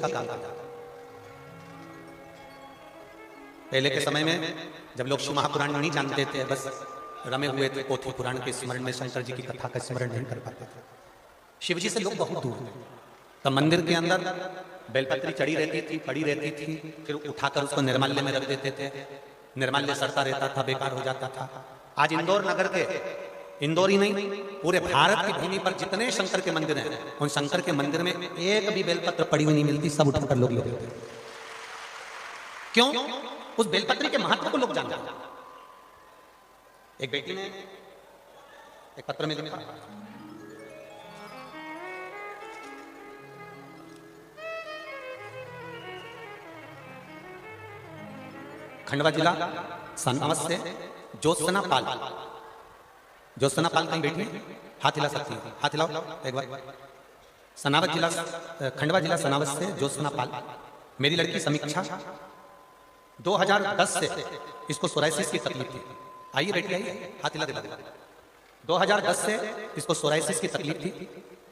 का काम करता था। पहले के समय में जब लोग शिव महापुराण नहीं जानते थे, बस रमे हुए थे पोथी पुराण के स्मरण में, शंकर जी की कथा का स्मरण नहीं कर पाते थे। शिव जी से लोग बहुत दूर थे। तो मंदिर के अंदर बेलपत्री चढ़ी रहती थी, पड़ी रहती थी, फिर उठाकर उसको निर्माल्य में रख देते थे। निर्माल्य सड़ता रहता था, बेकार हो जाता था। आज इंदौर नगर के, इंदौर ही नहीं पूरे भारत की भूमि पर जितने शंकर के मंदिर हैं, उन शंकर के मंदिर में एक भी बेलपत्र पड़ी हुई नहीं मिलती, सब उठाकर लोग ले लेते। क्यों? उस बेलपत्री के महत्व को लोग जानते हैं। एक बेटी ने एक पत्र में लिखा, खंडवा जिला सनावस से ज्योत्सना पाल। ज्योत्सना पाल कहीं बैठी हाथ हिला सकती है? हाथ हिलाओ एक बार। सनावस जिला, खंडवा जिला सनावस से ज्योत्सना पाल। मेरी लड़की समीक्षा 2010 से इसको सोराइसिस की तकलीफ थी। आइए बेटी आइए, हाथ हिला दिला। 2010 से इसको सोराइसिस की तकलीफ थी।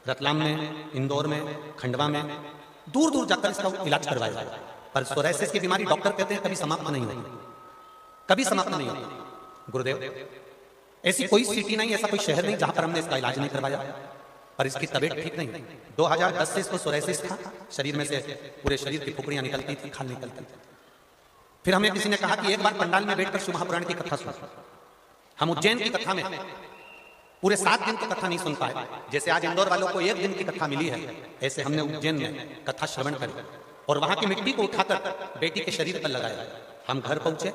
रतलाम में, इंदौर में, खंडवा में दूर दूर जाकर इसका इलाज करवाया, पर सोराइसिस की बीमारी डॉक्टर कहते हैं कभी समाप्त नहीं होती, कभी समाप्त नहीं होती। गुरुदेव, ऐसी कोई सिटी नहीं, ऐसा कोई शहर नहीं जहां पर हमने इसका इलाज नहीं करवाया, पर इसकी तबीयत ठीक नहीं। 2010 से इसको सोराइसिस था, शरीर में से पूरे शरीर की फुकड़ियां निकलती थी, खाल निकलती थी। फिर हमें किसी ने कहा कि एक बार पंडाल में बैठकर शिव महापुराण की कथा सुन। हम उज्जैन की कथा में पूरे 7 दिन की कथा नहीं सुन पाए। जैसे आज इंदौर वालों को 1 दिन की कथा मिली है, ऐसे हमने उज्जैन में कथा श्रवण करी और वहां की मिट्टी को उठाकर बेटी के शरीर पर लगाया। हम घर पहुंचे,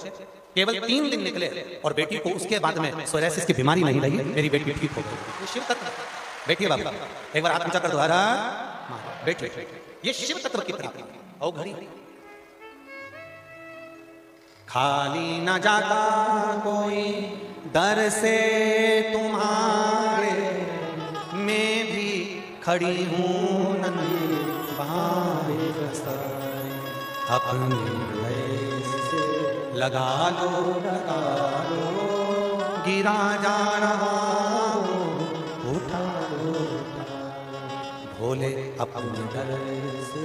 केवल 3 दिन निकले और बेटी को उसके बाद में सोराइसिस की बीमारी नहीं लगी, मेरी बेटी ठीक हो गई। शिव तत्व, बैठिए बाबा, एक बार हाथ ऊंचा कर दोबारा बैठिए। ये शिव तत्व की प्राप्ति और घड़ी खाली न जाता कोई दर से तुम्हारे, मैं भी खड़ी हूँ अपने लगा लो, गिरा जा रहा उठा लो, भोले अपने घर से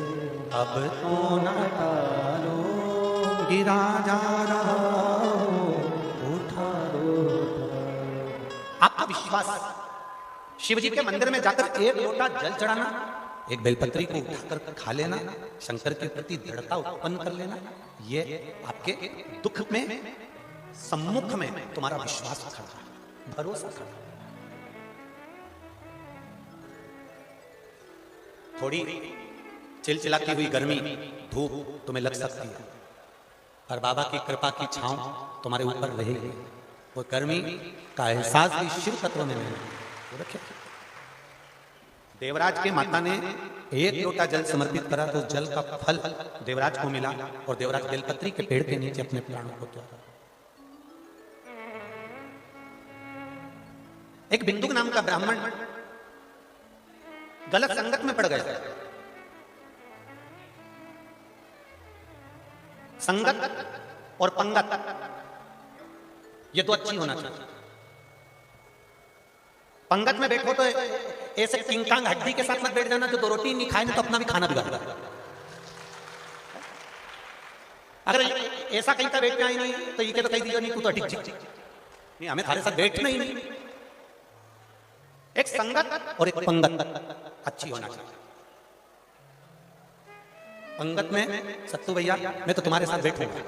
अब तो न टालो, गिरा जा रहा उठा लो। आपका विश्वास, शिव जी के मंदिर में जाकर 1 लोटा जल चढ़ाना, एक बेलपत्री को उठाकर खा लेना, शंकर के प्रति दृढ़ता उत्पन्न कर लेना, ये आपके दुख में, सम्मुख में तुम्हारा विश्वास खड़ा, भरोसा खड़ा। थोड़ी चिलचिलाती हुई गर्मी, धूप तुम्हें लग सकती है, और बाबा की कृपा की छांव तुम्हारे ऊपर रहेगी। वो गर्मी का एहसास भी शिव तत्व में नहीं। देवराज के माता ने 1 लोटा जल समर्पित करा तो जल का फल देवराज को मिला और देवराज बेलपत्री के पेड़ के नीचे अपने प्राणों को त्यागा। एक बिंदु नाम का ब्राह्मण गलत संगत में पड़ गया। संगत और पंगत ये तो अच्छी होना चाहिए। पंगत में बैठो तो ऐसे किंकांग हड्डी के साथ मत बैठ जाना जो 2 रोटी नहीं खाए, तो अपना भी खाना बिगाड़। अगर ऐसा कहीं का बैठना ही नहीं तो ये तो कही दिया नहीं, तू तो ठीक नहीं, हमें थारे साथ बैठना ही नहीं। एक संगत और एक पंगत अच्छी होना चाहिए। पंगत में सत्तू भैया मैं तो तुम्हारे साथ बैठूंगा,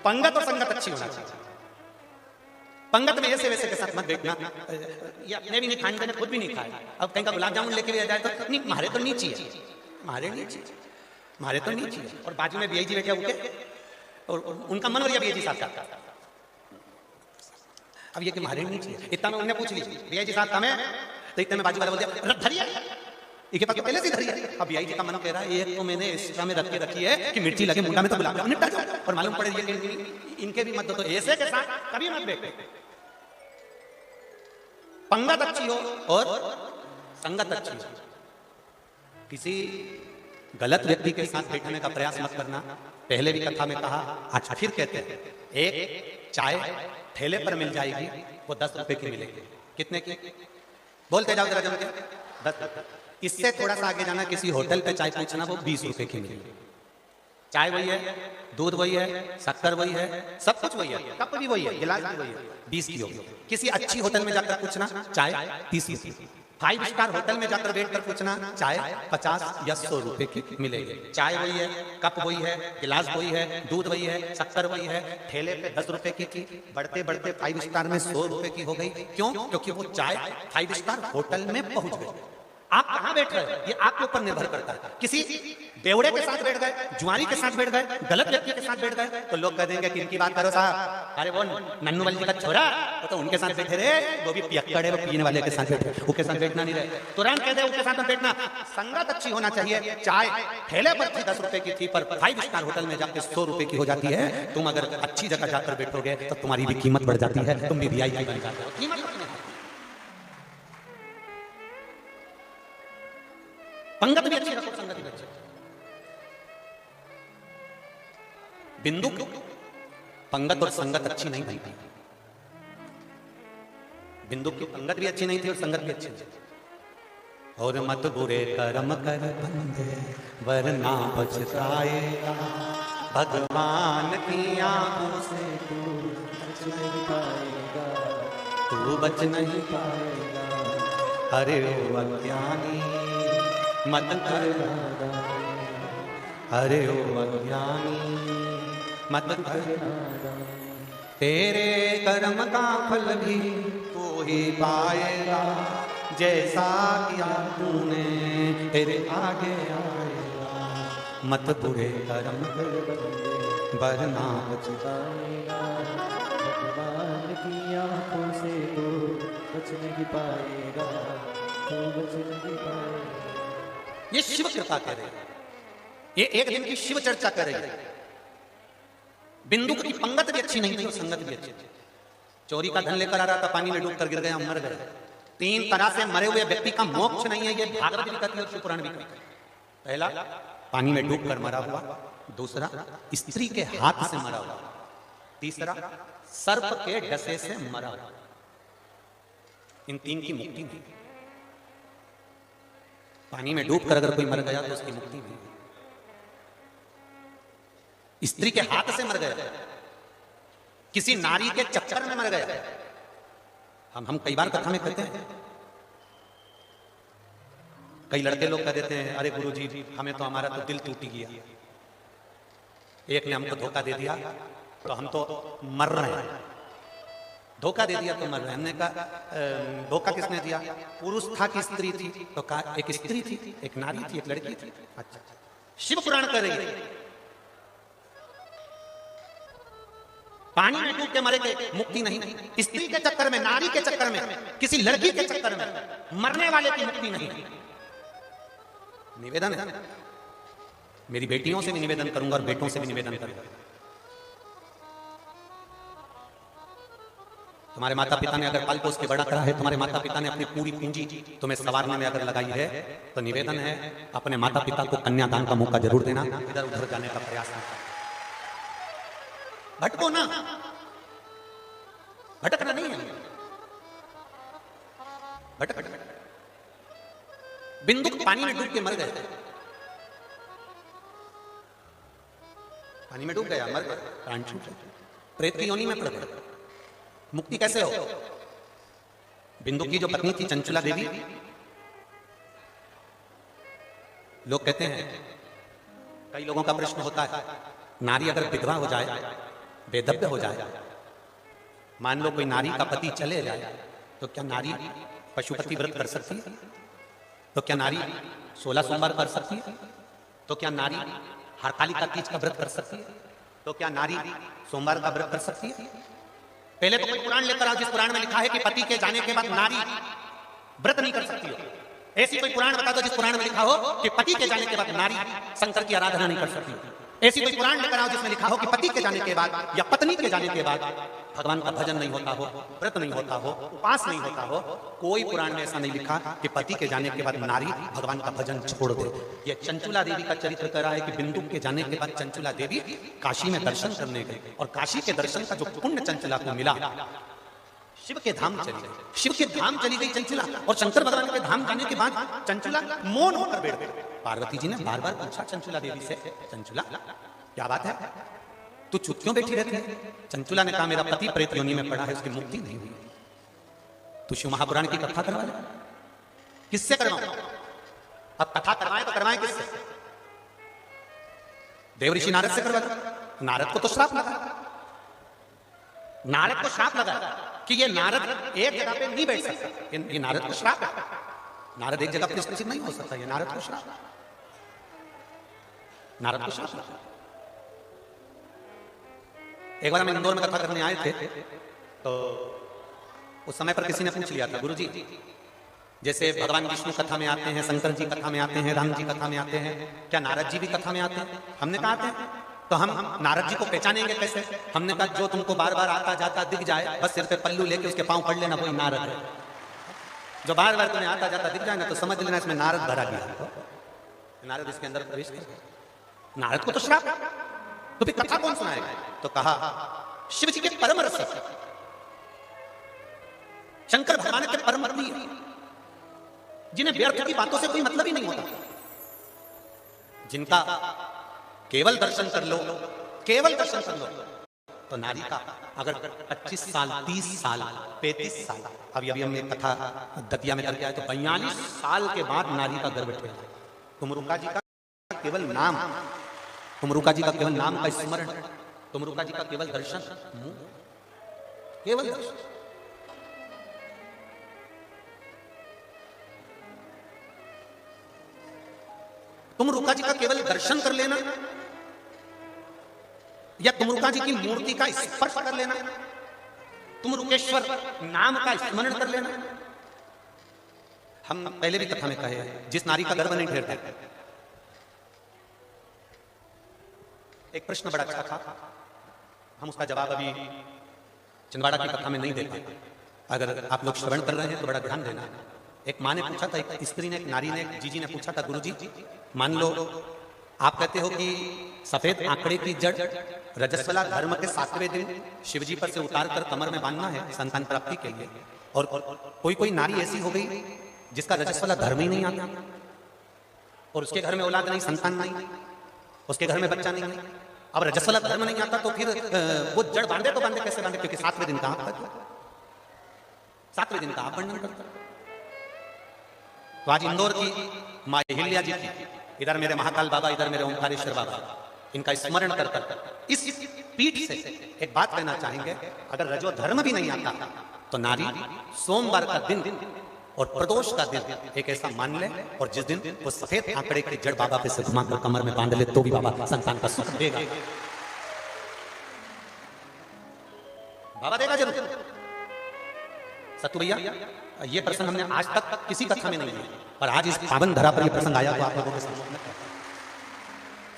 पंगत और संगत अच्छी होना चाहिए। पंगत में ऐसे वैसे के साथ मत बैठना, या मैं भी नहीं खाने, मैंने खुद भी नहीं खाया। अब कहीं का गुलाब जामुन लेके भी आ जाए तो नहीं, मारे तो नीचे है, मारे नीचे, मारे तो नीचे। और बाजू में बीआई जी बैठे होके और उनका मन हो गया बीआई जी साथ का। अब ये कि मारे नीचे, इतना में उन्हें पूछ ली बीआई जी साथ हमें, तो इतने में बाजू वाला बोल दिया धरिया, इनके पास पहले से धरिया। अब बीआई जी का मन कह रहा है एक तो मैंने एक्स्ट्रा में रख के रखी है कि मिर्ची लगे मुंडा में तो गुलाब जामुन निपटा जाए, और मालूम पड़े इनके भी मत दो, तो ऐसे के साथ कभी मत बैठे। पंगत अच्छी हो और संगत अच्छी हो। किसी गलत व्यक्ति के साथ बैठने का प्रयास मत करना। पहले भी कथा में कहा, आज फिर कहते हैं, एक चाय ठेले पर मिल जाएगी, वो 10 रुपए की मिलेगी। कितने की? बोलते जाओ जरा जम के। 10 इससे थोड़ा सा आगे जाना, किसी होटल पे चाय पूछना, वो 20 रुपए की मिलेगी। चाय वही है, दूध वही है, शक्कर वही है, सब कुछ वही है, कप भी वही है, गिलास भी वही है, 20 की होगी। किसी अच्छी होटल में जाकर पूछना, चाय 30 रुपए। 5 स्टार होटल में जाकर बैठ कर पूछना, चाय 50 या 100 रुपए की मिलेगी। चाय वही है, कप वही है, गिलास वही है, दूध वही है, शक्कर वही है, ठेले पे 10 रुपए की थी, बढ़ते बढ़ते 5 स्टार में 100 रुपए की हो गई। क्यों? क्योंकि वो चाय 5 स्टार होटल में पहुंच गई। आप कहां बैठ रहे हैं ये आपके ऊपर निर्भर करता है। किसी बेवड़े के साथ बैठ गए, जुआरी के साथ बैठ गए, गलत व्यक्ति के साथ बैठ गए, तो लोग कह देंगे कि इनकी बात करो साहब, अरे वो नन्नू वाली का छोरा तो उनके साथ बैठे रे, वो भी पियक्कड़ है, वो पीने वाले के साथ बैठे, उसके साथ बैठना नहीं रहे, तुरंत कह दे उसके साथ बैठना। संगत अच्छी होना चाहिए। चाय ठेले पर थी 10 रुपए की थी, पर 5 स्टार होटल में जाकर 100 रुपए की हो जाती है। तुम अगर अच्छी जगह जाकर बैठोगे तो तुम्हारी भी कीमत बढ़ जाती है, तुम भी वीआईपी बन जाते हो। कीमत पंगत भी अच्छी रखो, संगत भी अच्छी। बिंदु पंगत और संगत अच्छी नहीं बनती। बिंदु की पंगत भी अच्छी नहीं थी और संगत भी अच्छी नहीं। और मत बुरे कर्म कर बंदे वरना पछताएगा, भगवान की आंखों से तू बच नहीं पाएगा, तू बच नहीं पाएगा। अरे ओ अज्ञानी मत कर, अरे ओ अज्ञानी मत कर, तेरे कर्म का फल भी तू ही पाएगा, जैसा किया तूने तेरे आगे आएगा। मत बुरे कर्म कर वरना पछताएगा, भगवान की आंखों से तू बच नहीं पाएगा, तू बच नहीं पाएगा। ये शिव कृपा कह रहे हैं, ये एक दिन की शिव चर्चा कर रही है। बिंदु की पंगत भी अच्छी नहीं थी और संगत भी अच्छी। चोरी का धन लेकर आ रहा था, पानी में डूबकर गिर गया, मर गया। 3 तरह से मरे हुए व्यक्ति का मोक्ष नहीं है, ये भागवत भी कहती है और शिवपुराण भी कहती है। पहला पानी में डूबकर मरा हुआ, दूसरा स्त्री के हाथ से मरा हुआ, तीसरा सर्प के डसे से मरा हुआ। इन 3 की मुक्ति नहीं। पानी में डूबकर अगर कोई मर गया तो उसकी मुक्ति नहीं। स्त्री के हाथ से मर गया, किसी नारी के चक्कर में मर गया। हम कई बार कथा में कहते हैं, कई लड़के लोग कह देते हैं, अरे गुरुजी हमें तो हमारा तो दिल टूट गया, एक ने हमको धोखा दे दिया तो हम तो मर रहे हैं। धोखा दे दिया तो मर रहे। हमने कहा धोखा किसने दिया? पुरुष था कि स्त्री थी? तो कहा एक स्त्री थी, एक नारी थी, एक लड़की थी। अच्छा, शिव पुराण कर रही है, पानी में डूब के मरे थे, मुक्ति नहीं। स्त्री के चक्कर में, नारी के चक्कर में, किसी लड़की के चक्कर में मरने वाले की मुक्ति नहीं। निवेदन है, मेरी बेटियों से भी निवेदन करूंगा और बेटों से भी निवेदन करूंगा। तुम्हारे माता पिता ने अगर पाल पोस के बड़ा करा है, तुम्हारे माता पिता ने अपनी पूरी पूंजी तुम्हें संवारने में अगर लगाई है, तो निवेदन है अपने माता पिता को कन्यादान का मौका जरूर देना। इधर उधर जाने का प्रयास न करना, भटको ना, भटकना नहीं है, भटक। बिंदु पानी में डूब के मर गए, पानी में डूब गया, मर गया, प्राण छूट गया, प्रेत की योनि में पड़ गया। मुक्ति कैसे हो? बिंदु की जो पत्नी थी चंचुला देवी, लोग कहते हैं, कई लोगों का प्रश्न होता है, नारी अगर विधवा हो जाए, बेदव्य हो जाए, मान लो कोई नारी का पति चले जाए, तो क्या नारी पशुपति व्रत कर सकती है? तो क्या नारी 16 सोमवार कर सकती है? तो क्या नारी हरतालिका तीज का व्रत कर सकती है? तो क्या नारी सोमवार का व्रत कर सकती है? पहले तो कोई पुराण लेकर आओ जिस पुराण में लिखा है कि पति के जाने के बाद नारी व्रत नहीं कर सकती हो। ऐसी कोई पुराण बता दो जिस पुराण में लिखा हो कि पति के जाने के बाद नारी शंकर की आराधना नहीं कर सकती। ऐसी कोई पुराण लेकर आओ जिसमें लिखा हो कि पति के जाने के बाद या पत्नी के जाने के बाद भगवान का भजन नहीं होता हो, व्रत नहीं होता हो, उपास नहीं होता हो। कोई पुराण में ऐसा नहीं लिखा कि पति के जाने के बाद नारी भगवान का भजन छोड़ दे। ये चंचुला देवी का चरित्र कह रहा है कि बिंदु के जाने के बाद चंचुला देवी काशी में दर्शन करने गई, और काशी के दर्शन का जो पुण्य चंचुला को मिला, शिव के धाम चली गई, शिव के धाम चली गई चंचला, और शंकर भगवान के धाम जाने के बाद चंचला मौन होकर बैठ गई। पार्वती जी ने बार बार पूछा चंचला देवी से, चंचला क्या बात है, तू चुप क्यों बैठी रहती है? चंचला ने कहा मेरा पति प्रेत योनि में पड़ा है, उसकी मुक्ति नहीं हुई। तू शिव महापुराण की कथा करवा ले। किससे करवाऊं? अब कथा करवाएं तो करवाएं किससे? देवऋषि नारद से करवा दो। नारद को तो श्राप लगा, नारद को श्राप लगा कि ये नारद एक जगह पे नहीं बैठ सकता, ये नारद को श्राप है, नारद एक जगह पे स्थिर नहीं हो सकता, ये नारद को श्राप, नारद को श्राप लगा। एक बार हम इंदौर में कथा करने आए थे, तो उस समय पर किसी ने पूछ लिया था, गुरुजी जैसे भगवान विष्णु कथा में आते हैं, शंकर जी कथा में आते हैं, राम जी कथा में आते हैं, क्या नारद जी भी कथा में आते हैं? हमने कहा आते हैं। तो हम नारद जी को पहचानेंगे कैसे? हमने कहा जो तुमको बार बार आता जाता दिख जाए, बस सिर पे पल्लू लेके उसके पांव पड़ लेना, वही नारद है। जो बार बार तुम्हें आता जाता दिख जाए ना, तो समझ लेना इसमें नारद भरा गया, नारद इसके अंदर प्रवेश कर गया। नारद को तो श्राप, तो फिर कथा कौन सुनाएगा? तो कहा शिव जी के परम रसिक शंकर भगवान के परम प्रिय, जिन्हें व्यर्थ की बातों से कोई मतलब ही नहीं होता, जिनका केवल दर्शन कर लो, केवल दर्शन कर लो, तो नारी का अगर 25 साल 30 साल 35 साल, अभी अभी हमने कथा दतिया में करके आए, तो 42 साल के बाद नारी का गर्भ ठेका। तुमरुका जी का केवल नाम, तुमरुका जी का केवल नाम का स्मरण, तुमरुका जी का केवल दर्शन, केवल दर्शन, तुमरुका जी का केवल दर्शन कर लेना, या तुमरुका जी की मूर्ति का स्पर्श कर लेना, तुमरुकेश्वर नाम का स्मरण कर लेना। हम पहले भी कथा में कहे, जिस नारी का गर्भ नहीं ठहरता। एक प्रश्न बड़ा अच्छा था, हम उसका जवाब अभी छिंदवाड़ा की कथा में नहीं दे पाए, अगर आप लोग श्रवण कर रहे हैं तो बड़ा ध्यान देना। एक माँ ने पूछा था, एक स्त्री ने, एक नारी ने, एक जीजी ने पूछा था, गुरुजी मान लो आप कहते हो कि सफेद आंकड़े की जड़ रजस्वला धर्म के 7वें दिन शिवजी पर से उतार कर कमर में बांधना है संतान प्राप्ति के लिए, और कोई नारी ऐसी हो गई जिसका रजस्वला धर्म ही नहीं आता, और उसके घर में औलाद नहीं, संतान नहीं, उसके घर में बच्चा नहीं, अब रजस्वला धर्म नहीं आता, तो फिर वो जड़ बांधे तो बांधे कैसे बांधे? क्योंकि 7वें दिन का आप, 7वें दिन का आप वर्णन करता। तो आज इंदौर की माँ हिल्या जी की, इधर मेरे महाकाल बाबा, इधर मेरे ओंकारेश्वर बाबा, इनका स्मरण कर इस पीठ से एक बात कहना चाहेंगे, अगर रजो धर्म भी नहीं आता तो नारी सोमवार का दिन और प्रदोष का दिन एक ऐसा मान ले, और जिस दिन वो सफेद आंकड़े की जड़ बाबा पे से घुमाकर कमर में बांध ले, तो भी बाबा संतान का सुख देगा, बाबा देगा जरूर। सत्तू भैया, ये प्रसंग हमने आज तक किसी कथा में नहीं लिया, पर आज इस पावन धरा पर ये प्रसंग आया तो आप लोगों के सामने।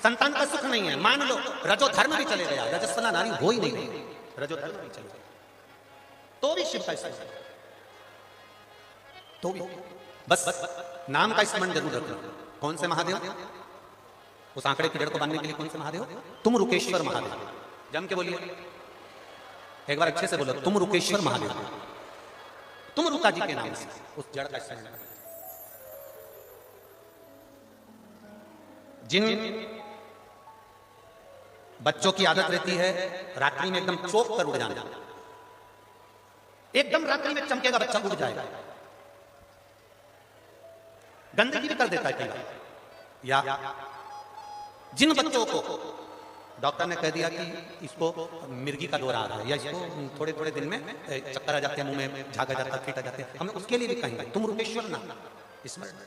संतान का सुख नहीं है, मान लो रजो धर्म भी चले गया, रजस्वला नारी हो ही नहीं, रजो धर्म भी चले गया, तो भी शिव का स्मरण, तो भी बस नाम का स्मरण जरूर रखना। कौन से महादेव? उस आंकड़े की जड़ को बांधने के लिए कौन से महादेव? तुम रुकेश्वर महादेव। जम के बोलिए, एक बार अच्छे से बोलो, तुम रुकेश्वर महादेव, तुम रुका जी के नाम से उस जड़ का स्मरण। जिन बच्चों की आदत रहती है रात्रि में एकदम चौंक कर उड़ जाना, एकदम रात्रि में चमकेगा बच्चा, उड़ जाएगा, गंदगी भी कर देता है कई बार, या जिन बच्चों को डॉक्टर ने कह दिया कि इसको मिर्गी का दौरा आ रहा है, या इसको थोड़े थोड़े दिन में चक्कर आ जाते हैं, मुंह में झाग आ जाता है, कीट आ जाते हैं, हमें उसके लिए भी कहेंगे तुम रुकेश्वर नाम स्मरण।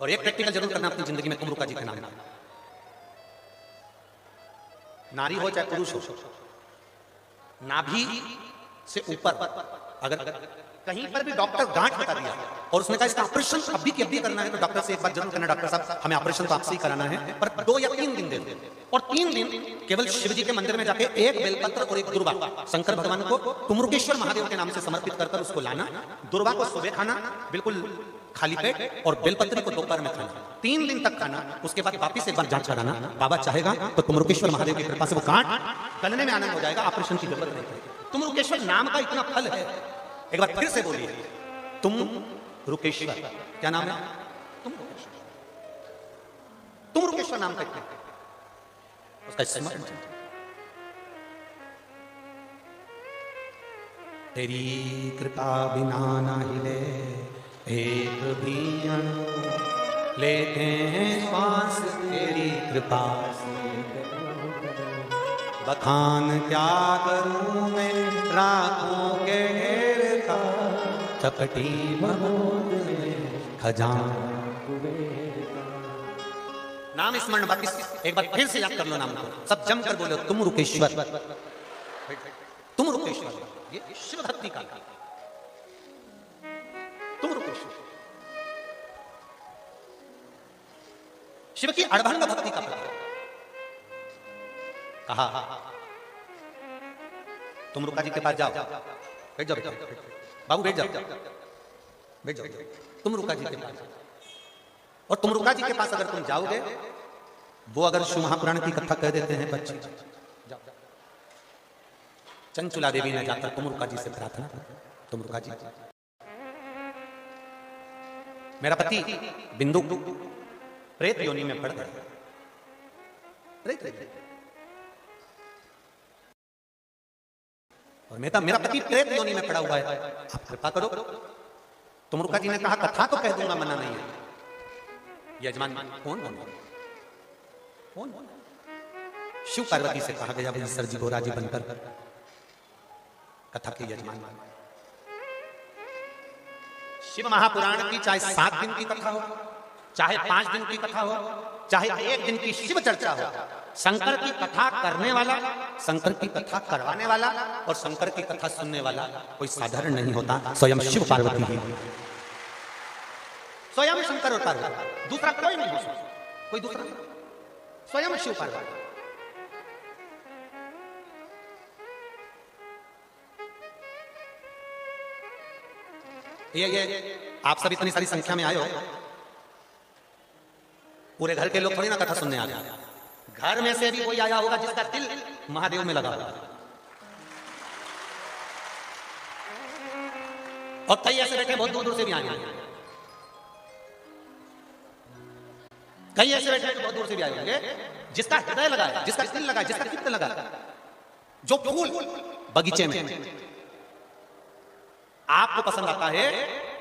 और एक प्रैक्टिकल जरूर करना अपनी जिंदगी में, तुम रुका जी के नाम। नारी हो चाहे पुरुष हो, नाभि से ऊपर अगर कहीं पर भी डॉक्टर गांठ बता दिया और उसने कहा इसका ऑपरेशन अभी की अभी करना है, तो डॉक्टर से एक बात जरूर करना, डॉक्टर साहब हमें ऑपरेशन तो आपसे ही कराना है, पर 2 या 3 दिन दे दो, और 3 दिन केवल शिव जी के मंदिर में जाके एक बेलपत्र और एक दुर्वा शंकर भगवान को तुमरुकेश्वर महादेव के नाम से समर्पित कर उसको लाना। दुर्वा को सुबह खाना बिल्कुल खाली पेट, और बेलपत्री को दोपहर में खाना, 3 दिन तक खाना। उसके बाद वापिस एक बार जांच कराना, बाबा चाहेगा तो तुमरुकेश्वर महादेव की कृपा से वो गांठ गलने में आनंद हो जाएगा, ऑपरेशन की जरूरत नहीं पड़ेगी। तुम रुकेश्वर नाम का इतना फल है। एक बार फिर से बोलिए, तुम रुकेश्वर। क्या नाम है? तुम रुकेश्वर। तुम रुकेश्वर नाम का इतना, उसका स्मरण। तेरी कृपा बिना ना हिले एक भी अणु, लेते हैं श्वास तेरी कृपा से। बखान क्या करूं मैं राखों के घेर का, चपटी महोद में खजाना। नाम स्मरण बाकी एक बार फिर से याद कर लो नाम को, सब जम कर बोलो, तुम रुकेश्वर। तुम रुकेश्वर, ये शिव भक्ति का, तुम रुकेश्वर। शिव की अड़भंग भक्ति का प्रतीक। कहा तुम रुका जी के पास जाओ, बैठ जाओ बाबू, बैठ जाओ, बैठ जाओ। तुम रुका जी के पास, और तुम रुका जी के पास अगर तुम जाओगे, वो अगर शिव महापुराण की कथा कह देते हैं बच्चे, चंचुला देवी ने जाकर तुम रुका जी से प्रार्थना, तुम रुका जी, मेरा पति बिंदु प्रेत योनि में पड़ गया। और मेरा पति प्रेत योनि में पड़ा हुआ है, आप कृपा करो। तुम रुका जी ने कहा कथा तो कह दूंगा, मना नहीं है। यजमान कौन बन, कौन? शिव पार्वती से कहा गया भाई सर जी गोरा जी बनकर कथा के यजमान। शिव महापुराण की चाहे 7 दिन की कथा हो, चाहे 5 दिन की कथा हो, चाहे 1 दिन की शिव चर्चा हो, शंकर की कथा करने वाला, शंकर की कथा करवाने वाला और शंकर की कथा सुनने वाला कोई साधारण नहीं होता, स्वयं शिव पार्वती ही, स्वयं शंकर और पार्वती, दूसरा कोई नहीं हो सकता, कोई दूसरा, स्वयं शिव पार्वती। ये आप सब इतनी सारी संख्या में आए हो, पूरे घर के लोग थोड़ी ना कथा सुनने आ गए, घर में से भी कोई आया होगा जिसका दिल महादेव में लगा होगा। और कई ऐसे बैठे बहुत दूर दूर से भी आए हैं, कई ऐसे बैठे बहुत दूर से भी आए होंगे जिसका हृदय लगा है, जिसका दिल लगा है, जिसका चित्त लगा है। जो फूल बगीचे में आपको पसंद आता है,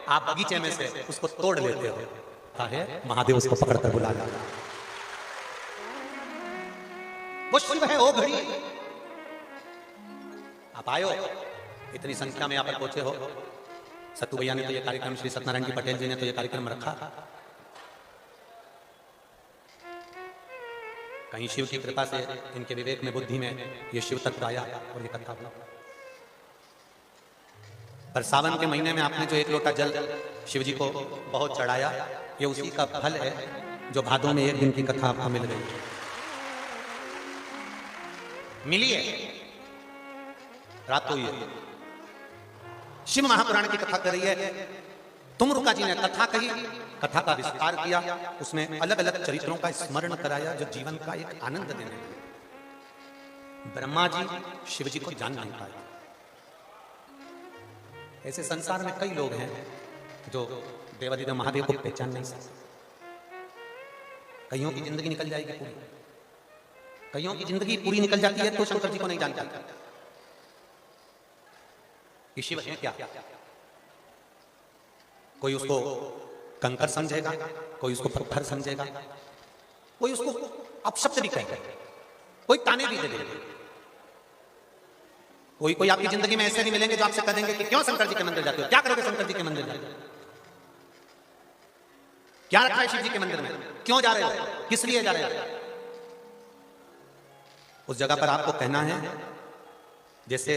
आप बगीचे में से उसको तोड़ लेते हो, है महादेव उसको पकड़कर बुला लाता है। वो शिव है, वो घड़ी। आप आयो, इतनी संख्या में यहाँ पर पहुंचे हो। सत्तू भैया ने तो ये कार्यक्रम, श्री सत्यनारायण जी पटेल जी ने तो ये कार्यक्रम रखा, कहीं शिव की कृपा से इनके विवेक में, बुद्धि में ये शिव तत्व आया और ये कथा हुआ। पर सावन के महीने में आपने जो 1 लोटा जल शिव जी को बहुत चढ़ाया, ये उसी का फल है जो भादों में 1 दिन की कथा आपको मिल गई, मिली है, रात हुई है। शिव महापुराण की कथा कर रही है, तुम रुका जी ने कथा कही, कथा का विस्तार किया, उसमें अलग अलग चरित्रों का स्मरण कराया जो जीवन का एक आनंद देने लगे। ब्रह्मा जी शिव जी को जान नहीं पाए। ऐसे संसार में कई लोग हैं जो देवादिदेव महादेव को पहचान नहीं सकते। कईयों की जिंदगी निकल जाएगी पूरी, कईयों की जिंदगी पूरी निकल जाती है तो शंकर जी को नहीं जानता कि शिव है क्या। कोई उसको कंकर समझेगा, कोई उसको पत्थर समझेगा, कोई उसको अपशब्द भी कहेगा, कोई ताने भी दे देगा। कोई आपकी जिंदगी में ऐसे नहीं मिलेंगे जो आपसे कहेंगे कि क्यों शंकर जी के मंदिर जाते हो, क्या करोगे शंकर जी के मंदिर जाते हो, क्या रखा है शिव जी के मंदिर में, क्यों जा रहे हो, किस लिए जा रहे हो। उस जगह पर आपको कहना है जैसे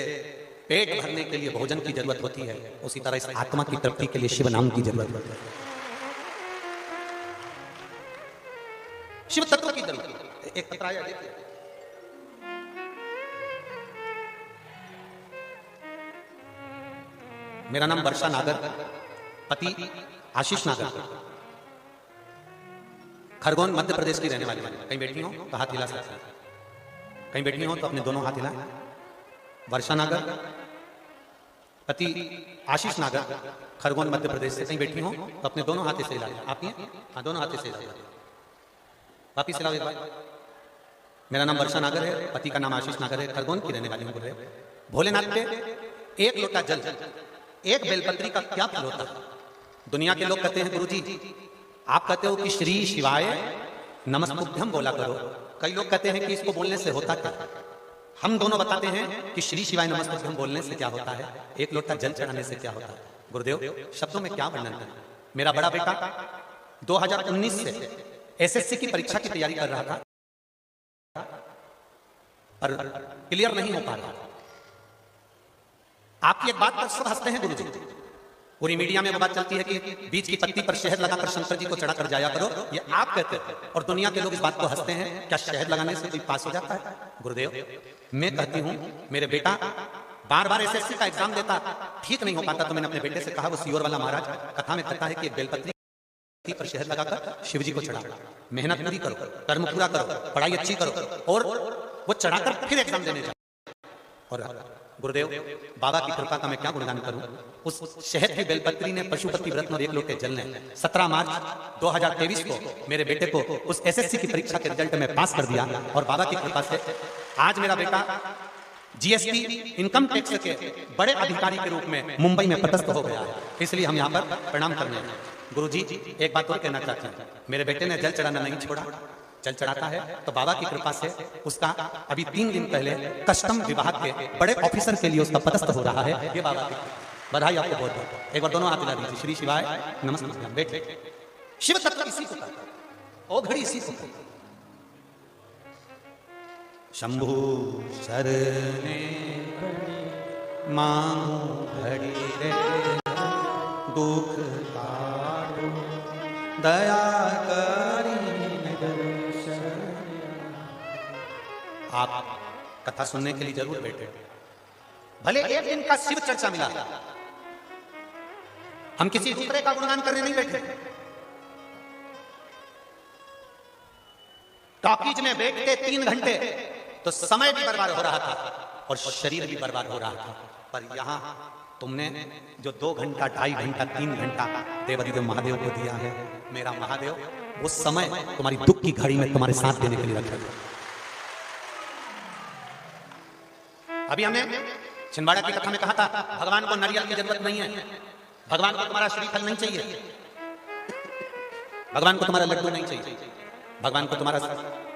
पेट भरने के लिए भोजन की जरूरत होती है, उसी तरह इस आत्मा की तृप्ति के लिए शिव नाम की जरूरत होती है, शिव तत्व की जरूरत है। एक पत्र आया, देखिए, मेरा नाम वर्षा नागर, पति आशीष नागर, खरगोन मध्य प्रदेश की रहने वाली है। कहीं बैठी हो तो हाथ हिला सकते हैं, कहीं बैठी हो तो अपने दोनों हाथ हिलाएं। वर्षा नागर, पति आशीष नागर, खरगोन मध्य प्रदेश से। कहीं बैठी हो तो अपने दोनों हाथे से हिला दें। आप ही? हाँ, दोनों हाथे से हिला दें। वापिस हिलाओ एक बार। मेरा नाम वर्षा नागर है, पति का नाम आशीष नागर है, खरगोन की रहने वाली हूँ। बोल रहे भोलेनाथ पे एक लोटा जल, एक बेलपत्री का क्या फल होता है? दुनिया के लोग कहते हैं गुरुजी, आप कहते हो कि श्री शिवाय नमस्तुभ्यम बोला करो। कई लोग कहते हैं कि इसको बोलने से होता क्या? हम दोनों बताते हैं कि श्री शिवाय नमस्तुभ्यम बोलने से क्या होता है, एक लोटा जल चढ़ाने से क्या होता है। गुरुदेव, शब्दों में क्या वर्णन करें। मेरा बड़ा बेटा 2019 से एसएससी की परीक्षा की तैयारी कर रहा था, पर क्लियर नहीं हो पा रहा। आपकी एक बात पर सब हंसते हैं गुरुजी। पूरी मीडिया में वो बात चलती है कि बीज की पत्ती पर शहद लगाकर शंकर जी को चढ़ा कर जाया करो, ये आप कहते हैं और दुनिया के लोग इस बात को हंसते हैं। क्या शहद लगाने से कोई पास हो जाता है? गुरुदेव, मैं कहती हूं, मेरे बेटा बार बार एसएससी का एग्जाम देता, ठीक नहीं हो पाता, तो मैंने अपने बेटे से कहा, वो सियोर वाला महाराज कथा में कहता है कि बेलपत्री पर शहद लगाकर शिव जी को चढ़ा, मेहनत पूरी करो, कर्म पूरा करो, पढ़ाई अच्छी करो और वो चढ़ाकर फिर एग्जाम देने जाओ। और गुरुदेव, बाबा की कृपा का मैं क्या गुणगान करूं। उस शहद की बेलपत्री ने, पशुपति व्रत और एक लोटे जल ने 17 मार्च 2023 को मेरे बेटे को उस एसएससी की परीक्षा के रिजल्ट में पास कर दिया। और बाबा की कृपा से आज मेरा बेटा जीएसटी इनकम टैक्स के बड़े अधिकारी के रूप में मुंबई में पदस्थ हो गया है। इसलिए हम यहाँ पर प्रणाम करने हैं। गुरुजी, एक बात और कहना चाहते हैं, मेरे बेटे ने जल चढ़ाना नहीं छोड़ा, जल चढ़ाता है तो बाबा की कृपा से उसका अभी 3 दिन पहले कस्टम विभाग के बड़े ऑफिसर के लिए उसका पदस्थ हो रहा है। ये बाबा की बधाई आपको बहुत बहुत। एक बार दोनों हाथ मिला दीजिए। श्री शिवाय नमस्कार। बैठे। शिव तत्व इसी को कहते हैं, ओ घड़ी इसी को कहते हैं। शंभु शरणे मांगू घड़ी रे, दुख काटो दया करी। आप कथा सुनने के लिए जरूर बैठे। भले एक दिन का शिव चर्चा मिला, हम किसी दूसरे का गुणगान करने नहीं बैठे। टॉकीज में बैठते 3 घंटे तो समय भी बर्बाद हो रहा था और शरीर भी बर्बाद हो रहा था। पर यहां तुमने जो 2 घंटा, 2.5 घंटा, 3 घंटा देवाधिदेव महादेव को दिया है, मेरा महादेव वो समय तुम्हारी दुख की घड़ी में तुम्हारे साथ देने के लिए रखा है। अभी हमने छिंदवाड़ा की कथा में कहा था, भगवान को नारियल की जरूरत नहीं है, भगवान को तुम्हारा श्रीफल नहीं चाहिए, भगवान को तुम्हारा लड्डू नहीं चाहिए, भगवान को तुम्हारा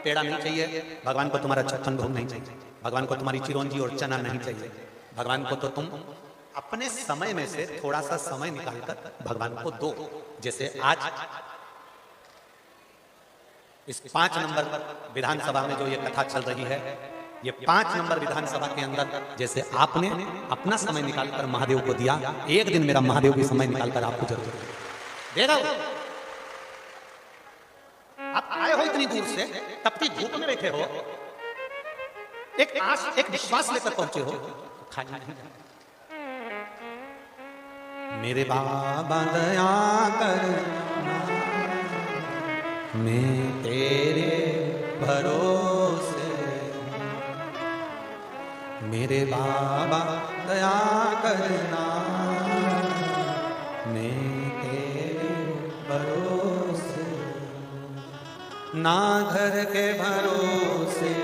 पेड़ा नहीं चाहिए, भगवान को तुम्हारा छप्पन भोग नहीं चाहिए, भगवान को तुम्हारी चिरौंजी और चना नहीं चाहिए। भगवान को तो तुम अपने समय में से थोड़ा सा समय निकालकर भगवान को दो। जैसे आज इस 5 नंबर विधानसभा में जो ये कथा चल रही है, ये 5 नंबर विधानसभा के अंदर जैसे आपने अपना समय निकालकर महादेव को दिया, एक दिन मेरा महादेव भी समय निकालकर आपको जरूर देगा। आप आए हो इतनी दूर से, तपती धूप में बैठे हो, एक आस, एक विश्वास लेकर पहुंचे हो, खाली नहीं। मेरे बाबा दया कर, मैं तेरे भरोसे, मेरे बाबा दया करना, मैं तेरे भरोसे, ना घर के भरोसे,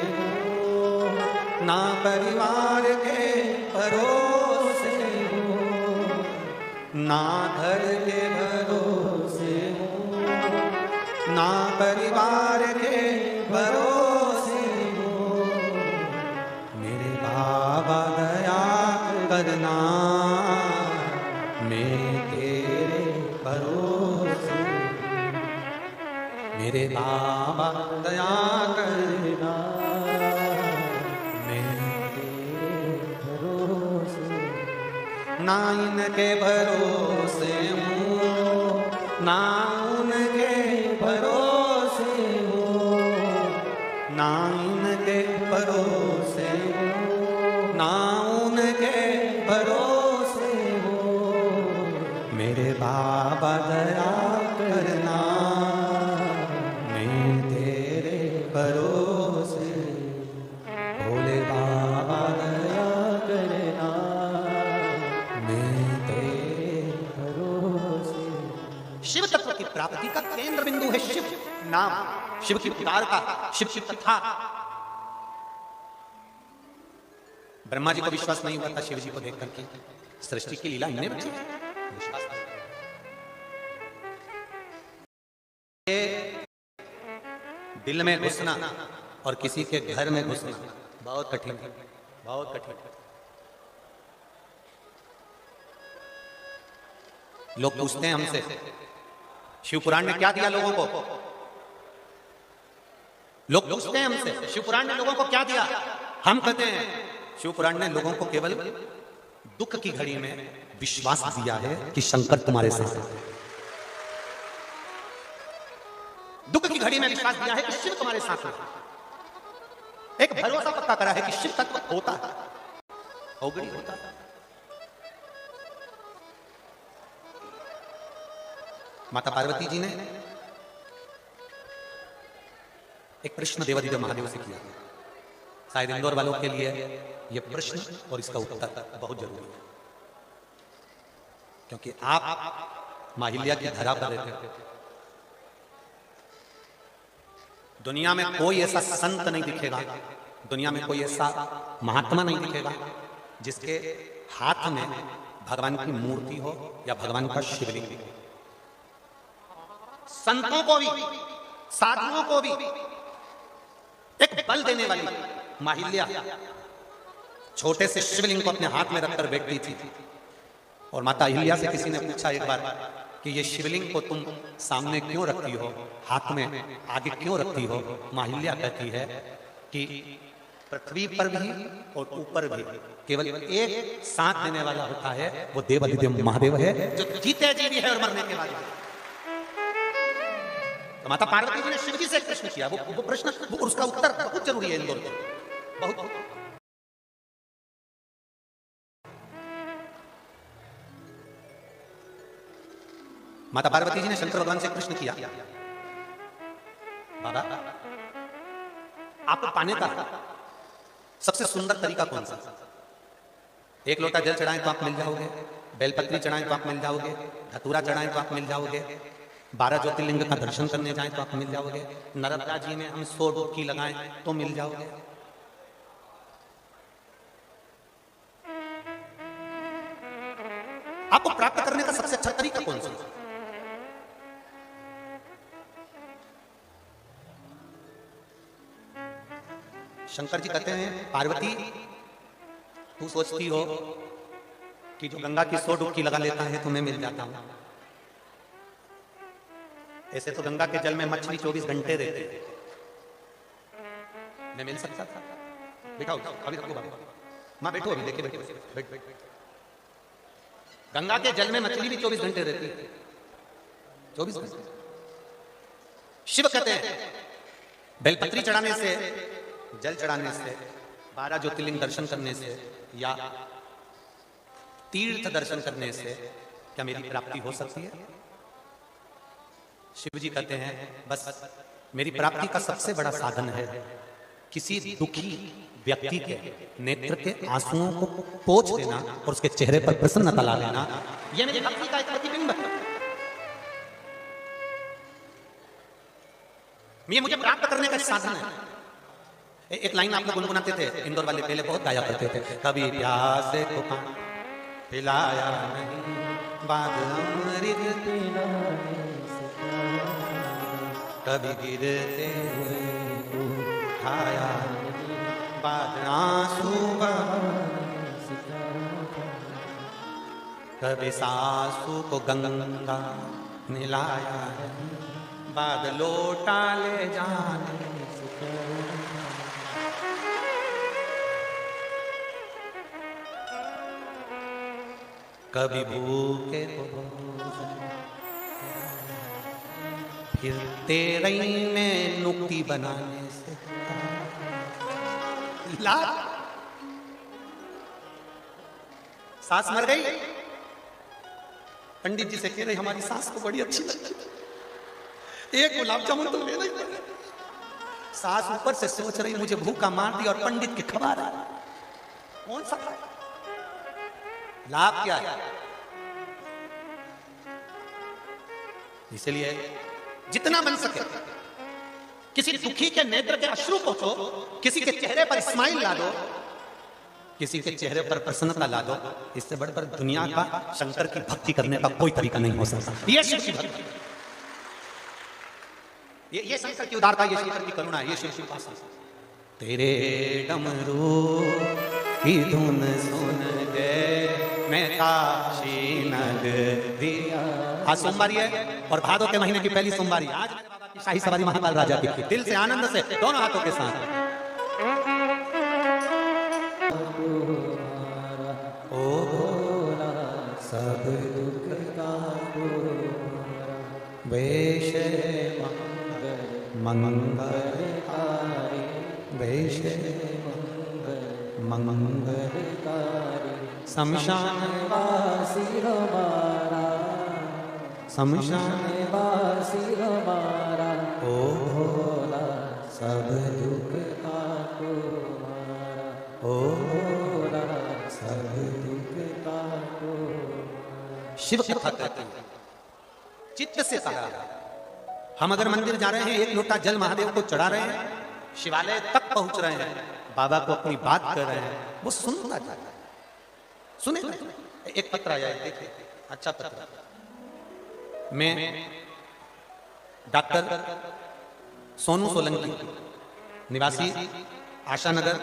ना परिवार के भरोसे, ना घर के भरोसे, ना परिवार के भरोसे, मेरे बाबा दया करना, मैं तेरे भरोसे, मेरे बाबा दया करना, मैं तेरे भरोसे, ना इनके भरोसे हूँ, ना उनके भरोसे हूँ, ना इनके भरोसे हूँ, ना उनके भरोसे हूँ, मेरे बाबा दया करना, मैं तेरे भरोसे, भोले बाबा दया करना, मैं बिंदु है शिव नाम, शिव की उतार का, शिव की कथा। ब्रह्मा जी को विश्वास नहीं हुआ था शिव जी को देख करके, सृष्टि की लीला इन्हें बची, विश्वास नहीं। दिल में घुसना और किसी के घर में घुसना बहुत कठिन है, बहुत कठिन है। लोग पूछते हैं हमसे शिव पुराण ने क्या दिया लोगों को, लोग पूछते हैं हमसे शिव पुराण ने लोगों को क्या दिया। हम कहते हैं शिव पुराण ने लोगों को केवल दुख की घड़ी में विश्वास दिया है कि शंकर तुम्हारे साथ है। दुख की घड़ी में विश्वास दिया है कि शिव तुम्हारे साथ है। एक भरोसा पक्का करा है कि शिव तत्व होता है, औगड़ी होता है। माता पार्वती जी ने एक प्रश्न देवादिदेव महादेव से किया, शायद इंदौर वालों के लिए यह प्रश्न और इसका उत्तर बहुत जरूरी है, क्योंकि आप माहिल्या की धरा पर रहते हो। दुनिया में कोई ऐसा संत नहीं दिखेगा, दुनिया में कोई ऐसा महात्मा नहीं दिखेगा जिसके हाथ में भगवान की मूर्ति हो या भगवान का शिवलिंग हो। संतों को भी, साधुओं को भी एक बल देने वाली माहिल्या छोटे से शिवलिंग को अपने हाथ में रखकर बैठती थी। और माता अहिल्या से किसी ने पूछा एक बार कि ये शिवलिंग को तुम सामने क्यों रखती हो, हाथ में आगे क्यों रखती हो। माहिल्या कहती है कि पृथ्वी पर भी और ऊपर भी केवल एक साथ देने वाला होता है, वो देवादिदेव महादेव है, जो जीते जी भी है और मरने के बाद भी। तो माता पार्वती जी ने शिव जी से एक प्रश्न किया, वो प्रश्न और उसका उत्तर बहुत जरूरी है इंदौर में, बहुत। माता पार्वती जी ने शंकर भगवान से प्रश्न किया, बाबा आपको पाने का सबसे सुंदर तरीका कौन सा। एक लोटा जल चढ़ाएं तो आप मिल जाओगे, बेलपत्री चढ़ाएं तो आप मिल जाओगे, धतूरा चढ़ाएं तो आप मिल जाओगे, 12 ज्योतिर्लिंग का दर्शन करने जाएं तो आप मिल जाओगे, नर्मदा जी में हम 100 डुबकी लगाएं तो मिल जाओगे। आपको प्राप्त करने का सबसे अच्छा तरीका कौन सा। शंकर जी कहते हैं पार्वती तू सोचती हो कि जो गंगा की 100 डुबकी लगा लेता है तो मैं मिल जाता हूं। ऐसे तो गंगा के जल में मछली 24 घंटे रहती है, मैं मिल सकता था। बैठाओ अभी रखो बाबा, मां बैठो अभी, देखिए बैठ बैठ। गंगा के जल में मछली भी 24 घंटे रहती है, 24 घंटे। शिव कहते हैं बेलपत्री चढ़ाने से, जल चढ़ाने से, 12 ज्योतिर्लिंग दर्शन करने से या तीर्थ दर्शन करने से क्या मेरी प्राप्ति हो सकती है। शिव जी कहते हैं बस मेरी प्राप्ति का सबसे बड़ा साधन है किसी दुखी व्यक्ति के नेत्र के आंसुओं को पोंछ देना और उसके चेहरे पर प्रसन्नता ला लेना। यह मेरी भक्ति का एक प्रतिबिंब है, ये मुझे प्राप्त करने का साधन है। एक लाइन आप लोग गुनगुनाते थे, इंदौर वाले पहले बहुत गाया करते थे, कभी प्यासे को पिलाया नहीं, बाद अमृत पिलाने से कभी गिरते हुए उठाया, बाद आंसू बहाने से कभी सासू को गंगा मिलाया, बाद लोटा ले जाने से कभी भूखे को फिर तेरे में नुक्ति बनाने से ला। सास मर गई, पंडित जी से कह रही हमारी सास को बड़ी अच्छी लगती, एक गुलाब जामुन तो ले नहीं। सास ऊपर से सोच रही मुझे भूखा मार दिया और पंडित के खबा रहा, कौन सा खाए, लाभ क्या है। इसलिए जितना बन सके। किसी दुखी के नेत्र के अश्रु पोंछो, किसी के चेहरे पर स्माइल ला दो, किसी के चेहरे पर प्रसन्नता ला दो। इससे बढ़कर दुनिया का शंकर की भक्ति करने का कोई तरीका नहीं हो सकता। ये शिव की भक्ति, ये शंकर की उदारता, ये शंकर की करुणा, ये शिव की उपासना। तेरे डमरू की धुन सुन के मैं काशी नगरिया। आज सोमवारी है और भादों के महीने की पहली सोमवारी। आज शाही सवारी महाकाल राजा की, दिल से आनंद से दोनों हाथों के साथ ओ सब दुख का वेश मंगलकारी, वेश मंगलकारी, शमशान वासी हमारा, शमशान वासी हमारा, ओ भोला सब दुख का तुम्हारा, ओ भोला सब दुख का तुम्हारा। शिव कथा कहती है, चित्त से कहा। हम अगर मंदिर जा रहे हैं, एक लोटा जल महादेव को चढ़ा रहे हैं, शिवालय तक पहुंच रहे हैं, बाबा को अपनी बात कर रहे हैं, वो सुनता जाता है। सुने एक पत्र आया है, देखिए अच्छा पत्र। मैं डॉक्टर सोनू सोलंकी, निवासी आशा नगर,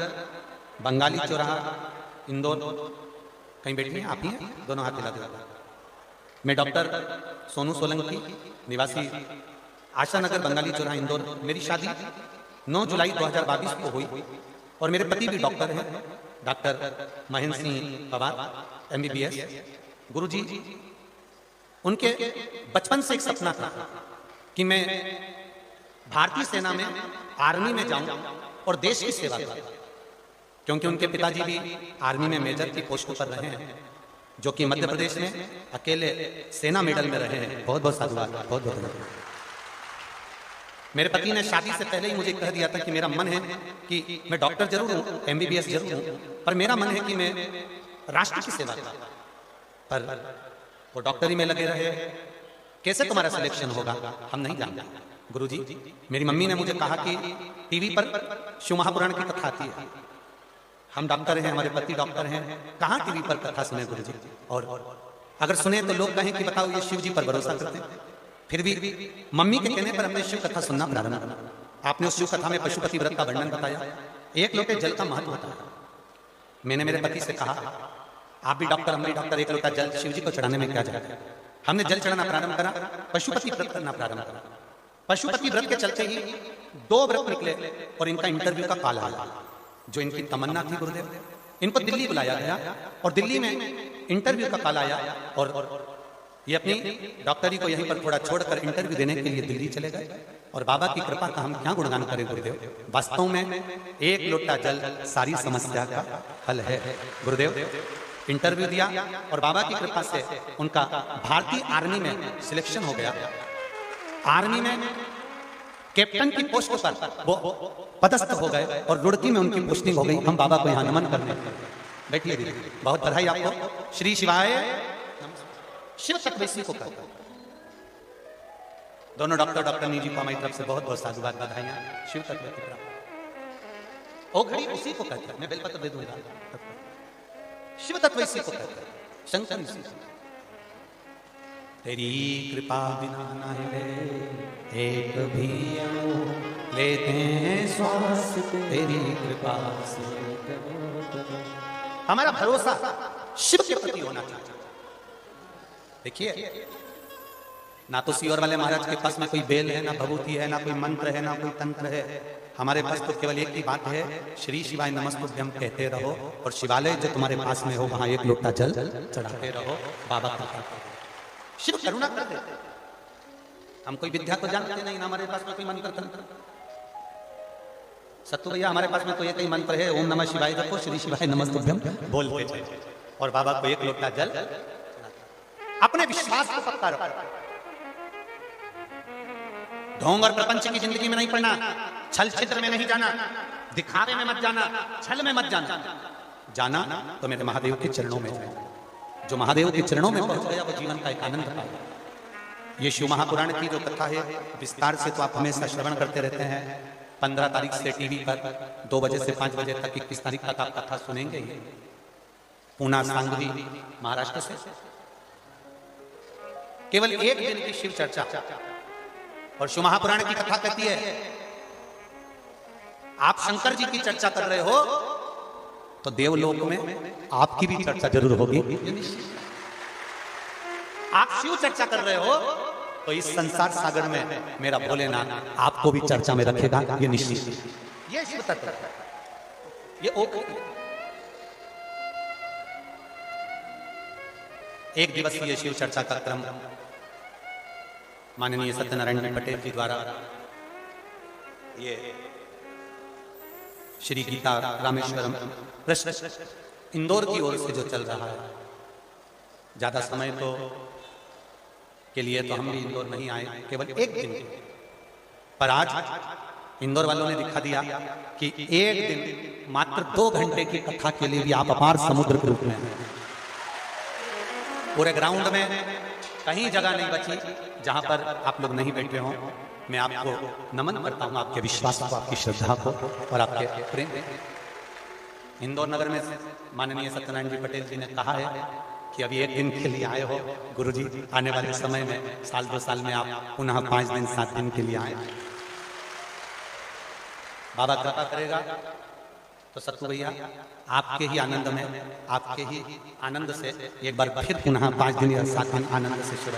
बंगाली चौराहा, इंदौर। कहीं बैठी हैं आप ही हैं? दोनों हाथ हिला दो। मैं डॉक्टर सोनू सोलंकी, निवासी आशा नगर, बंगाली चौराहा, इंदौर। मेरी शादी 9 जुलाई 2022 को हुई और मेरे पति भी डॉक्टर हैं, डॉक्टर महेंद्र सिंह पवार, MBBS। गुरुजी, उनके बचपन से एक सपना था कि मैं भारतीय सेना में, आर्मी में जाऊं और देश की सेवा करूं, क्योंकि उनके पिताजी भी आर्मी में मेजर की पोस्ट पर रहे हैं, जो कि मध्य प्रदेश में अकेले सेना मेडल में रहे हैं। बहुत बहुत साधुवाद, बहुत बहुत धन्यवाद। मेरे पति ने शादी से पहले ही मुझे कह दिया था कि मेरा मन है कि मैं डॉक्टर जरूर हूं, MBBS जरूर हूं, पर मेरा मन है कि मैं राष्ट्र की सेवा करूं। पर वो डॉक्टरी में लगे रहे। कैसे तुम्हारा सिलेक्शन होगा हम नहीं जानते। गुरुजी, मेरी मम्मी ने मुझे कहा कि टीवी पर शिव महापुराण की कथा आती है, हम डॉक्टर हैं, हमारे पति डॉक्टर हैं, कहाँ टीवी पर कथा सुने गुरुजी? और अगर सुने तो लोग कहें कि बताओ ये शिव जी पर भरोसा करते हैं। फिर भी मम्मी के कहने पर हमने शिव कथा सुनना प्रारंभ किया। आपने उस शिव कथा में पशुपति व्रत का वर्णन बताया, एक लोटे जल का महत्व बताया। मैंने मेरे पति से कहा, आप भी डॉक्टर, हम भी डॉक्टर, एक लोटा जल शिव जी को चढ़ाने में क्या जाता है? हमने जल चढ़ाना प्रारंभ करा, पशुपति व्रत करना प्रारंभ करा। पशुपति व्रत के चलते ही 2 व्रत निकले और इनका इंटरव्यू का काल आया। जो इनकी तमन्ना थी गुरुदेव, इनको दिल्ली बुलाया गया और दिल्ली में इंटरव्यू का काल आया और ये अपनी डॉक्टरी को यहीं पर थोड़ा छोड़कर इंटरव्यू देने के लिए दिल्ली चले गए। और बाबा की कृपा का हम क्या गुणगान करें गुरुदेव। वास्तव में एक लोटा जल सारी समस्या का हल है। गुरुदेव इंटरव्यू दिया और बाबा की कृपा से उनका भारतीय आर्मी में सिलेक्शन हो गया। आर्मी में कैप्टन की पोस्ट पर वो पदस्थ हो गए और रुड़की में उनकी पोस्टिंग हो गई। हम बाबा को यहाँ नमन करने बैठिए दीदी, बहुत बधाई आपको। श्री शिवाय। शिव तत्वैसी को कहते हैं। दोनों डॉक्टर नीजी को हमारी तरफ से बहुत बहुत साधुवाद, बधाइयां। शिव तत्व की तरफ ओ घड़ी उसी को कहते हैं, मैं बेलपत्र दे दूंगा। शिव तत्वैसी को कहते हैं, शंकर इसी को। तेरी कृपा बिना न हिले एक भी लेते हैं श्वास, तेरी कृपा से। हमारा भरोसा शिव के प्रति होना चाहिए। देखिए, ना तो सियोर वाले महाराज के पास में कोई बेल है, ना भभूति है, ना कोई मंत्र है, ना कोई तंत्र है। हमारे पास तो केवल एक ही बात है, श्री शिवाय नमस्तुभ्यं कहते रहो और शिवालय जो तुम्हारे पास में हो वहां एक लोटा जल चढ़ाते रहो। बाबा कृपा, शिव करुणा कर देते। हम कोई विद्या को जानते नहीं, ना हमारे पास में कोई मंत्र तंत्र। सत्तू भैया, हमारे पास में तो एक ही मंत्र है, ओम नमः शिवाय जपो, श्री शिवाय नमस्तुभ्यं बोलते जाओ और बाबा को एक लोटा जल। अपने विश्वास को पक्का रखो। ढोंग और प्रपंच की जिंदगी में नहीं पड़ना, छल छिद्र में नहीं जाना, दिखावे में मत जाना, छल में मत जाना। जाना तो मेरे महादेव के चरणों में जाना। जो महादेव के चरणों में पहुंच गया वो जीवन का एक आनंद पाएगा। ये शिव महापुराण की जो कथा है विस्तार से तो आप हमेशा श्रवण करते रहते हैं। 15 तारीख से टीवी पर 2 बजे से 5 बजे तक 21 तारीख तक आप कथा सुनेंगे ही। पूना सांगवी महाराष्ट्र से केवल एक दिन की शिव चर्चा। और शिव महापुराण की कथा कहती है आप शंकर जी की चर्चा कर रहे हो तो देवलोक में आपकी भी चर्चा जरूर होगी। आप शिव चर्चा कर रहे हो तो इस संसार सागर में मेरा भोलेनाथ आपको भी चर्चा में रखेगा, ये निश्चित। ये शिव तत्व, ये एक दिवसीय शिव चर्चा का क्रम माननीय सत्यनारायण जी पटेल जी द्वारा ये श्री गीता रामेश्वरम इंदौर की ओर से जो चल रहा है, ज्यादा समय तो के लिए तो हम भी इंदौर नहीं आए, केवल एक दिन। पर आज इंदौर वालों ने दिखा दिया कि एक दिन मात्र 2 घंटे की कथा के लिए भी आप अपार समुद्र के रूप में हैं। पूरे ग्राउंड में कहीं जगह नहीं बची जहां पर आप लोग नहीं बैठे हों। मैं आपको नमन करता हूं, आपके विश्वास को, आपकी श्रद्धा को और आपके प्रेम। इंदौर नगर में माननीय सत्यनारायण जी पटेल जी ने कहा है कि अभी एक दिन के लिए आए हो गुरुजी, आने वाले समय में 1-2 साल में आप पुनः 5 दिन 7 दिन के लिए आए। बाबा कृपा करेगा तो सत्तू भैया आपके ही आनंद में, आपके ही आनंद से एक बार फिर पुनः 5 दिन या 7 दिन आनंद से शुरू।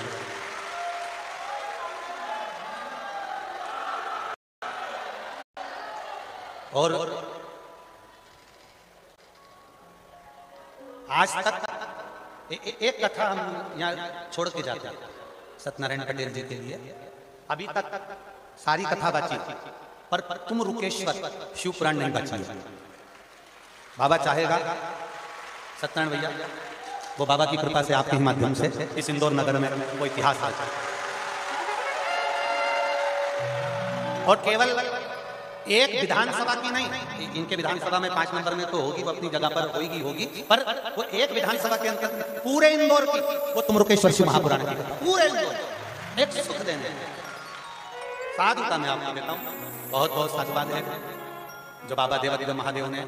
और आज तक एक कथा हम यहाँ छोड़ के जाते हैं सत्यनारायण पटेल जी के लिए। अभी तक सारी कथा बची पर तुम रुकेश्वर शिव पुराण नहीं बची। बाबा चाहेगा सत्यनारायण भैया, वो बाबा की कृपा से आपके माध्यम से इस इंदौर नगर में वो इतिहास आ जाए। और केवल एक विधानसभा की नहीं, इनके विधानसभा में 5 नंबर में तो होगी, वो अपनी जगह पर होगी, पर वो एक विधानसभा के अंदर पूरे इंदौर की वो तुम रुकेश्वर शिव महापुराण की पूरे इंदौर एक सुख देने साधुता में आपको देता हूँ। बहुत बहुत साधुवाद है जो बाबा देवादिदेव महादेव ने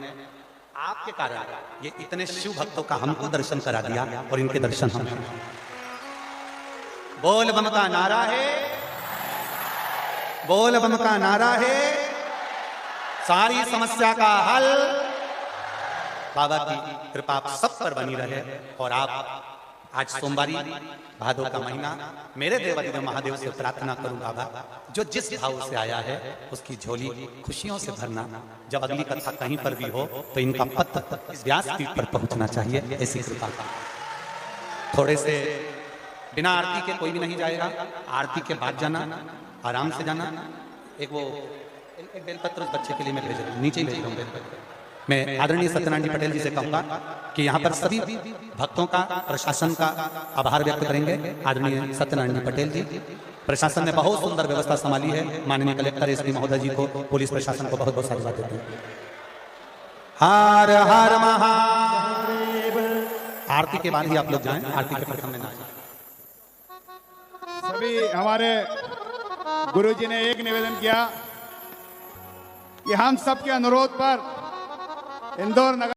आपके कारण ये इतने शिव भक्तों का हमको दर्शन करा दिया और इनके दर्शन हम। बोल बम का नारा है, बोल बम का नारा है, सारी समस्या का हल। बाबा की कृपा आप सब पर बनी रहे। और आप आज सोमवारी भादों का महीना मेरे देवादिदेव महादेव से प्रार्थना करूं बाबा, जो जिस भाव से आया है उसकी झोली खुशियों से भरना। जब अगली कथा कहीं पर भी हो तो इनका पत्र इस व्यासपीठ पर पहुंचना चाहिए, ऐसी कृपा। थोड़े से बिना आरती के कोई भी नहीं जाएगा, आरती के बाद जाना, आराम से जाना। एक बेलपत्र उस बच्चे के लिए मैं भेज रहा हूँ, नीचे ही भेज रहा हूँ बेलपत्र। मैं आदरणीय सत्यनारायण जी पटेल जी से कहूंगा कि यहाँ पर सभी भक्तों का, प्रशासन का आभार व्यक्त करेंगे। आदरणीय सत्यनारायण जी पटेल जी, प्रशासन ने बहुत सुंदर व्यवस्था संभाली है। माननीय कलेक्टर एसपी महोदय जी को, पुलिस प्रशासन को बहुत बहुत साधुवाद देते हैं। हर हर महादेव। आरती के बाद ही आप लोग जाएं, आरती के प्रथम में ना जाएं। सभी हमारे गुरुजी ने एक निवेदन किया कि हम सबके अनुरोध पर इंदौर नगर